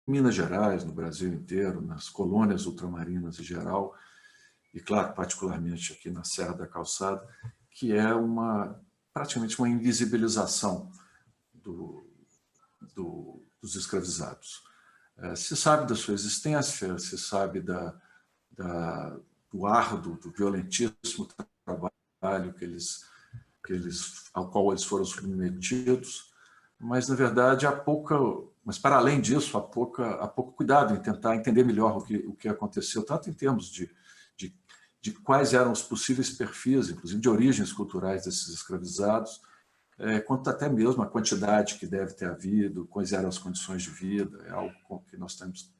Minas Gerais, no Brasil inteiro, nas colônias ultramarinas em geral, e, claro, particularmente aqui na Serra da Calçada, que é praticamente uma invisibilização dos escravizados. Se sabe da sua existência, se sabe do árduo, do violentíssimo trabalho ao qual eles foram submetidos, mas, na verdade, mas para além disso, há pouco cuidado em tentar entender melhor o que aconteceu, tanto em termos de quais eram os possíveis perfis, inclusive de origens culturais desses escravizados, quanto até mesmo a quantidade que deve ter havido, quais eram as condições de vida, é algo que nós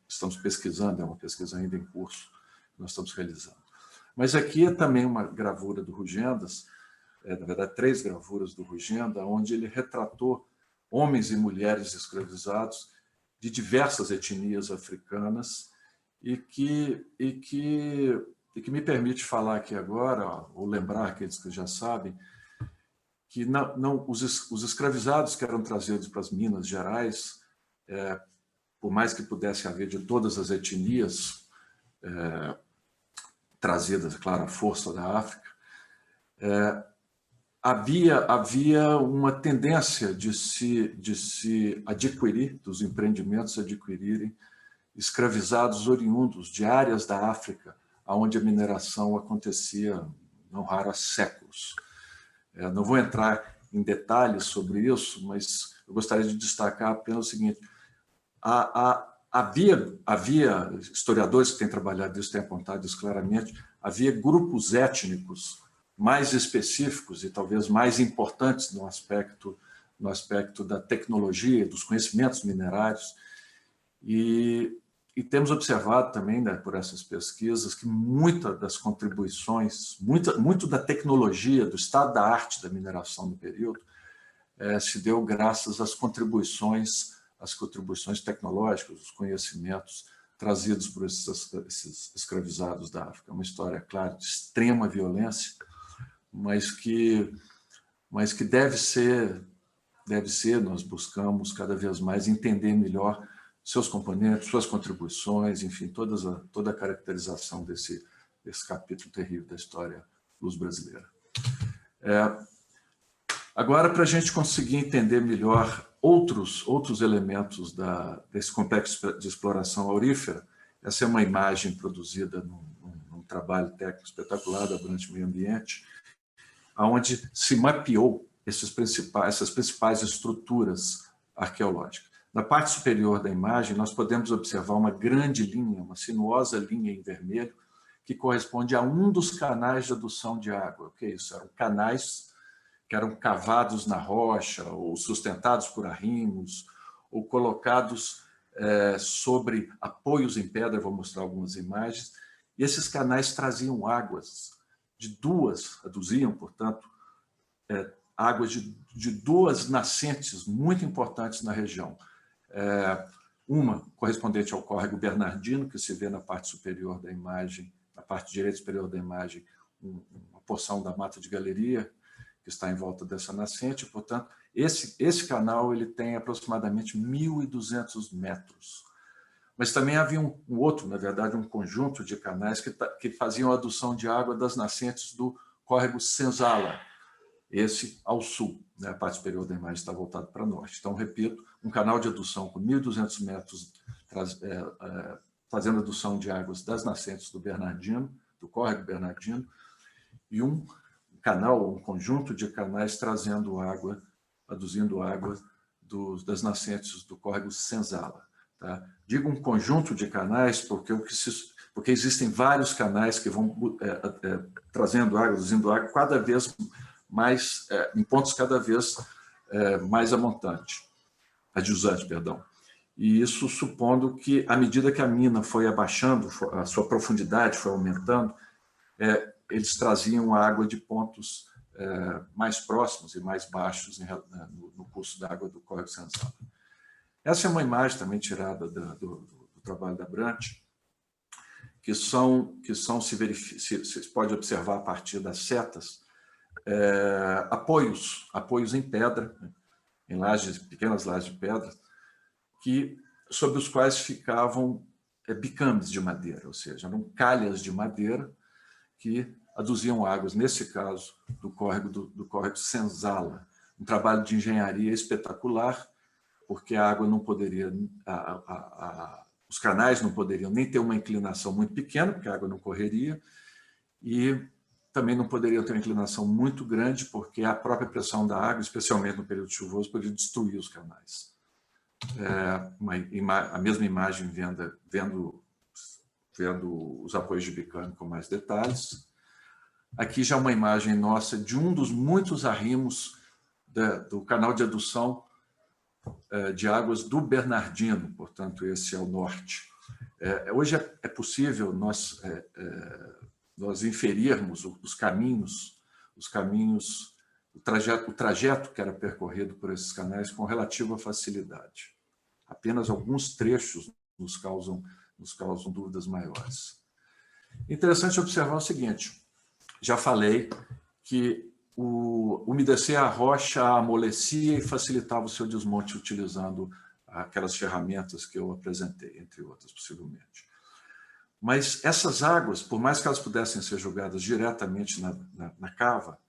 estamos pesquisando, é uma pesquisa ainda em curso que nós estamos realizando. Mas aqui é também uma gravura do Rugendas, na verdade 3 gravuras do Rugenda, onde ele retratou homens e mulheres escravizados de diversas etnias africanas e que me permite falar aqui agora, ou lembrar aqueles que já sabem, que os escravizados que eram trazidos para as Minas Gerais, por mais que pudesse haver de todas as etnias trazidas, claro, à força da África, havia uma tendência de se adquirir, dos empreendimentos adquirirem escravizados oriundos de áreas da África, onde a mineração acontecia, não raro, há séculos. Não vou entrar em detalhes sobre isso, mas eu gostaria de destacar apenas o seguinte: havia historiadores que têm trabalhado isso, têm apontado isso claramente, havia grupos étnicos mais específicos e talvez mais importantes no aspecto da tecnologia, dos conhecimentos minerários, e temos observado também, né, por essas pesquisas, que muitas das contribuições, muito da tecnologia, do estado da arte da mineração no período, se deu graças às contribuições tecnológicas, os conhecimentos trazidos por esses escravizados da África. É uma história, claro, de extrema violência, mas que deve ser, nós buscamos cada vez mais entender melhor seus componentes, suas contribuições, enfim, toda a caracterização desse capítulo terrível da história luso-brasileira. Agora, para a gente conseguir entender melhor outros elementos desse complexo de exploração aurífera, essa é uma imagem produzida num trabalho técnico espetacular da Brant Meio Ambiente, onde se mapeou essas principais estruturas arqueológicas. Na parte superior da imagem, nós podemos observar uma grande linha, uma sinuosa linha em vermelho, que corresponde a um dos canais de adução de água. O que é isso? Eram canais que eram cavados na rocha, ou sustentados por arrimos, ou colocados sobre apoios em pedra, vou mostrar algumas imagens, e esses canais traziam águas aduziam, portanto, águas de 2 nascentes muito importantes na região. Uma correspondente ao córrego Bernardino, que se vê na parte superior da imagem, na parte direita superior da imagem, uma porção da mata de galeria que está em volta dessa nascente. Portanto, esse canal ele tem aproximadamente 1.200 metros. Mas também havia um outro, na verdade, um conjunto de canais que faziam a adução de água das nascentes do córrego Senzala, esse ao sul, né? A parte superior da imagem está voltada para norte. Então, repito, um canal de adução com 1.200 metros, fazendo adução de águas das nascentes do Bernardino, do córrego Bernardino, e um conjunto de canais aduzindo água das nascentes do córrego Senzala. Tá? Digo um conjunto de canais porque existem vários canais que vão trazendo água, aduzindo água cada vez mais, em pontos cada vez mais adjusante, perdão. E isso supondo que, à medida que a mina foi abaixando, a sua profundidade foi aumentando, eles traziam água de pontos mais próximos e mais baixos no curso da água do córrego Senzala. Essa é uma imagem também tirada do trabalho da Brant, que se pode observar a partir das setas, apoios em pedra, em pequenas lajes de pedra, que sobre os quais ficavam bicames de madeira, ou seja, eram calhas de madeira que aduziam águas, nesse caso, do córrego Senzala. Um trabalho de engenharia espetacular, porque a água não poderia, os canais não poderiam nem ter uma inclinação muito pequena, porque a água não correria, e também não poderiam ter uma inclinação muito grande, porque a própria pressão da água, especialmente no período chuvoso, poderia destruir os canais. A mesma imagem vendo os apoios de bicame com mais detalhes. Aqui já uma imagem nossa de um dos muitos arrimos do canal de adução de águas do Bernardino, portanto, esse é o norte. Hoje é possível nós inferirmos os caminhos, o trajeto que era percorrido por esses canais com relativa facilidade. Apenas alguns trechos nos causam dúvidas maiores. Interessante observar o seguinte: já falei que umedecer a rocha amolecia e facilitava o seu desmonte utilizando aquelas ferramentas que eu apresentei, entre outras, possivelmente. Mas essas águas, por mais que elas pudessem ser jogadas diretamente na cava,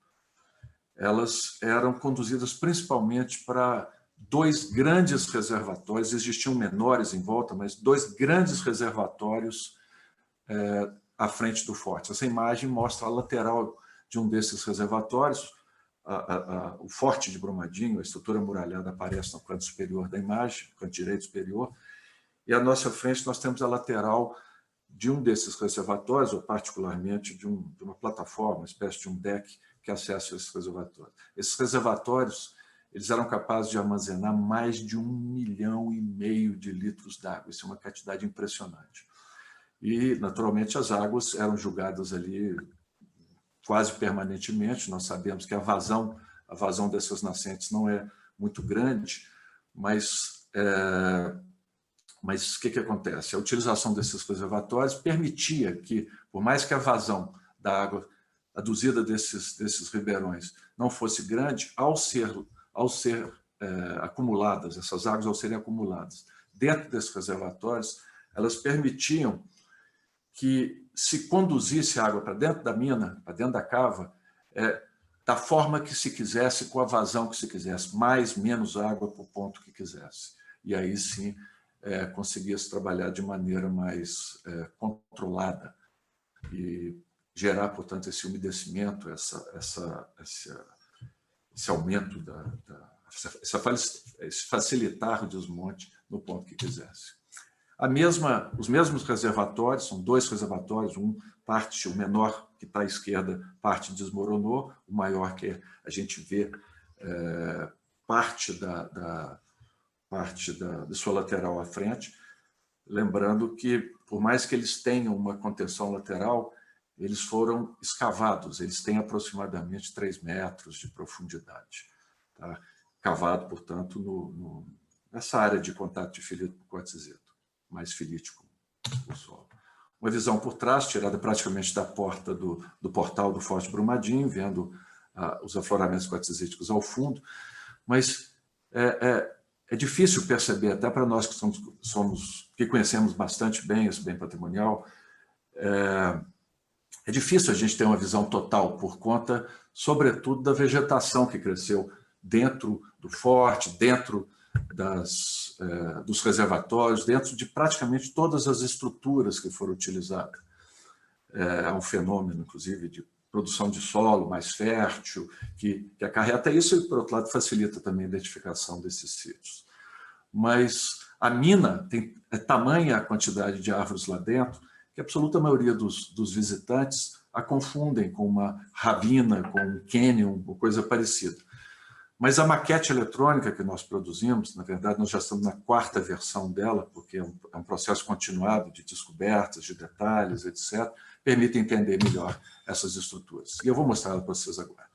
elas eram conduzidas principalmente para dois grandes reservatórios, existiam menores em volta, mas dois grandes reservatórios à frente do forte. Essa imagem mostra a lateral de um desses reservatórios, o Forte de Brumadinho, a estrutura muralhada aparece no canto superior da imagem, no canto direito superior, e à nossa frente nós temos a lateral de um desses reservatórios, ou particularmente de uma plataforma, uma espécie de um deck que acessa esses reservatórios. Esses reservatórios eles eram capazes de armazenar mais de 1,5 milhão de litros d'água. Isso é uma quantidade impressionante. E, naturalmente, as águas eram jogadas ali quase permanentemente. Nós sabemos que a vazão dessas nascentes não é muito grande, mas o que acontece? A utilização desses reservatórios permitia que, por mais que a vazão da água aduzida desses ribeirões não fosse grande, ao ser acumuladas, essas águas ao serem acumuladas dentro desses reservatórios, elas permitiam que se conduzisse a água para dentro da mina, para dentro da cava, da forma que se quisesse, com a vazão que se quisesse, mais, menos água para o ponto que quisesse. E aí sim conseguia-se trabalhar de maneira mais controlada e gerar, portanto, esse umedecimento, esse aumento, esse facilitar o desmonte no ponto que quisesse. Os mesmos reservatórios, são dois reservatórios, o menor que está à esquerda, parte desmoronou, o maior que a gente vê parte da sua lateral à frente, lembrando que, por mais que eles tenham uma contenção lateral, eles foram escavados, eles têm aproximadamente 3 metros de profundidade. Tá? Cavado, portanto, nessa área de contato de filito com quartzito, mais filítico o solo. Uma visão por trás, tirada praticamente da porta do portal do Forte Brumadinho, vendo os afloramentos quartzíticos ao fundo, mas é difícil perceber, até para nós que conhecemos bastante bem esse bem patrimonial, é difícil a gente ter uma visão total por conta, sobretudo, da vegetação que cresceu dentro do forte, dentro dos reservatórios, dentro de praticamente todas as estruturas que foram utilizadas. É um fenômeno, inclusive, de produção de solo mais fértil, que acarreta isso e, por outro lado, facilita também a identificação desses sítios. Mas a mina é tamanha a quantidade de árvores lá dentro que a absoluta maioria dos visitantes a confundem com uma ravina, com um cânion, ou coisa parecida. Mas a maquete eletrônica que nós produzimos, na verdade, nós já estamos na 4ª versão dela, porque é um processo continuado de descobertas, de detalhes, etc., permite entender melhor essas estruturas. E eu vou mostrar ela para vocês agora.